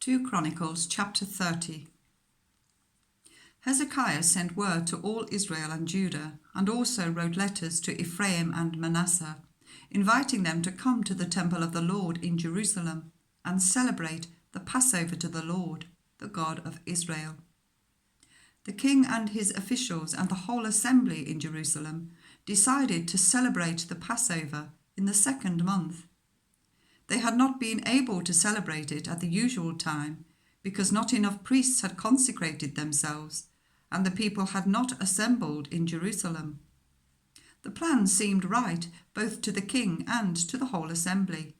2 Chronicles chapter 30. Hezekiah sent word to all Israel and Judah, and also wrote letters to Ephraim and Manasseh, inviting them to come to the temple of the Lord in Jerusalem and celebrate the Passover to the Lord, the God of Israel. The king and his officials and the whole assembly in Jerusalem decided to celebrate the Passover in the 2nd month. They had not been able to celebrate it at the usual time because not enough priests had consecrated themselves and the people had not assembled in Jerusalem. The plan seemed right both to the king and to the whole assembly.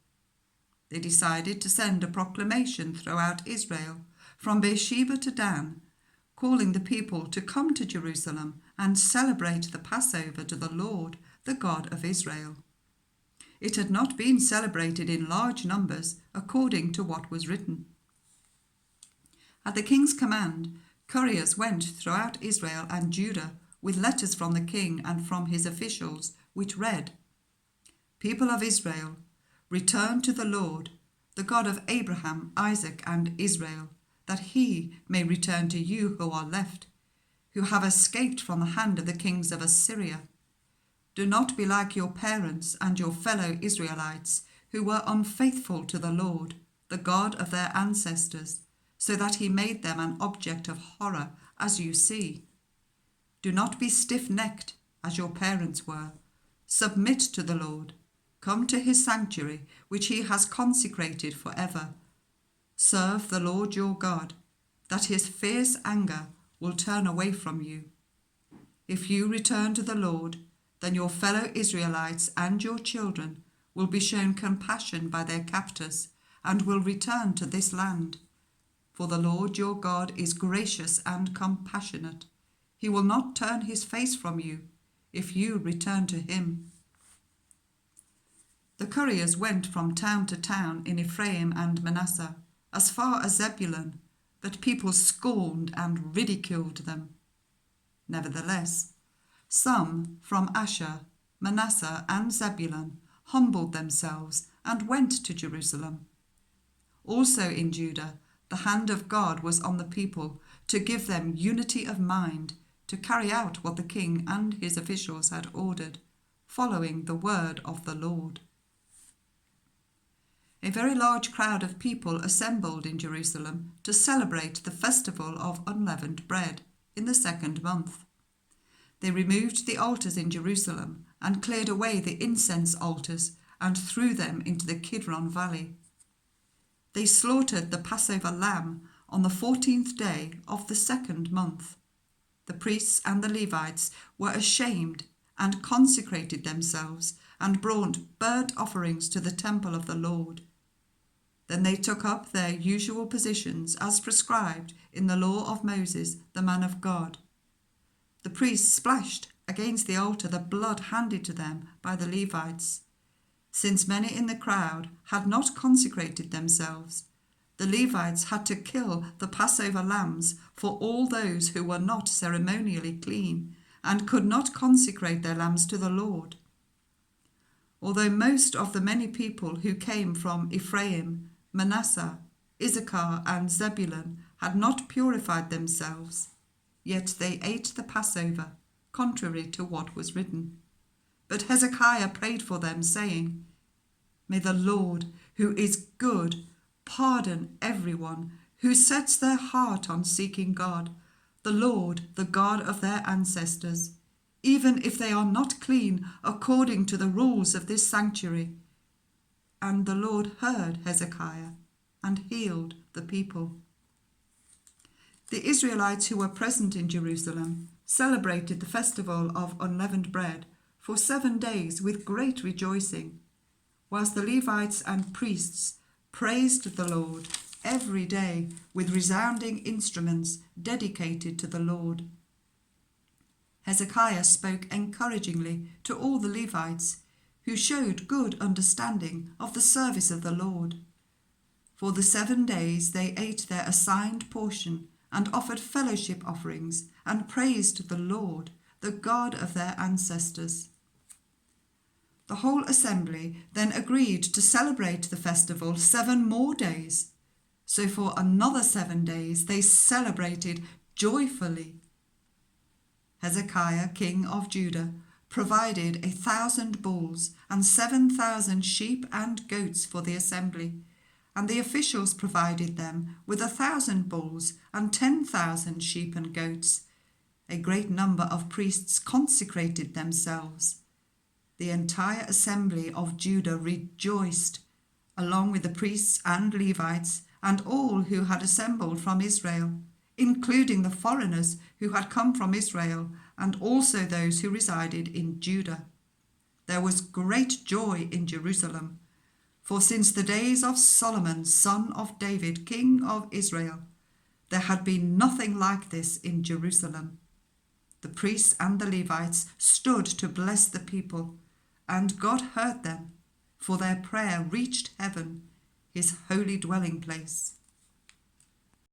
They decided to send a proclamation throughout Israel from Beersheba to Dan, calling the people to come to Jerusalem and celebrate the Passover to the Lord, the God of Israel. It had not been celebrated in large numbers according to what was written. At the king's command, couriers went throughout Israel and Judah with letters from the king and from his officials, which read, "People of Israel, return to the Lord, the God of Abraham, Isaac, and Israel, that he may return to you who are left, who have escaped from the hand of the kings of Assyria. Do not be like your parents and your fellow Israelites, who were unfaithful to the Lord, the God of their ancestors, so that he made them an object of horror, as you see. Do not be stiff-necked, as your parents were. Submit to the Lord. Come to his sanctuary, which he has consecrated forever. Serve the Lord your God, that his fierce anger will turn away from you. If you return to the Lord, then your fellow Israelites and your children will be shown compassion by their captors and will return to this land. For the Lord your God is gracious and compassionate. He will not turn his face from you if you return to him." The couriers went from town to town in Ephraim and Manasseh, as far as Zebulun, but people scorned and ridiculed them. Nevertheless, some from Asher, Manasseh, and Zebulun humbled themselves and went to Jerusalem. Also in Judah, the hand of God was on the people to give them unity of mind to carry out what the king and his officials had ordered, following the word of the Lord. A very large crowd of people assembled in Jerusalem to celebrate the festival of unleavened bread in the 2nd month. They removed the altars in Jerusalem and cleared away the incense altars and threw them into the Kidron Valley. They slaughtered the Passover lamb on the 14th day of the 2nd month. The priests and the Levites were ashamed and consecrated themselves and brought burnt offerings to the temple of the Lord. Then they took up their usual positions as prescribed in the law of Moses, the man of God. The priests splashed against the altar the blood handed to them by the Levites. Since many in the crowd had not consecrated themselves, the Levites had to kill the Passover lambs for all those who were not ceremonially clean and could not consecrate their lambs to the Lord. Although most of the many people who came from Ephraim, Manasseh, Issachar, and Zebulun had not purified themselves, yet they ate the Passover, contrary to what was written. But Hezekiah prayed for them, saying, "May the Lord, who is good, pardon everyone who sets their heart on seeking God, the Lord, the God of their ancestors, even if they are not clean according to the rules of this sanctuary." And the Lord heard Hezekiah and healed the people. The Israelites who were present in Jerusalem celebrated the festival of unleavened bread for 7 days with great rejoicing, whilst the Levites and priests praised the Lord every day with resounding instruments dedicated to the Lord. Hezekiah spoke encouragingly to all the Levites, who showed good understanding of the service of the Lord. For the 7 days they ate their assigned portion and offered fellowship offerings and praised the Lord, the God of their ancestors. The whole assembly then agreed to celebrate the festival 7 more days, So for another 7 days they celebrated joyfully. Hezekiah, king of Judah, provided 1,000 bulls and 7,000 sheep and goats for the assembly, and the officials provided them with 1,000 bulls and 10,000 sheep and goats. A great number of priests consecrated themselves. The entire assembly of Judah rejoiced, along with the priests and Levites and all who had assembled from Israel, including the foreigners who had come from Israel and also those who resided in Judah. There was great joy in Jerusalem, for since the days of Solomon, son of David, king of Israel, there had been nothing like this in Jerusalem. The priests and the Levites stood to bless the people, and God heard them, for their prayer reached heaven, his holy dwelling place.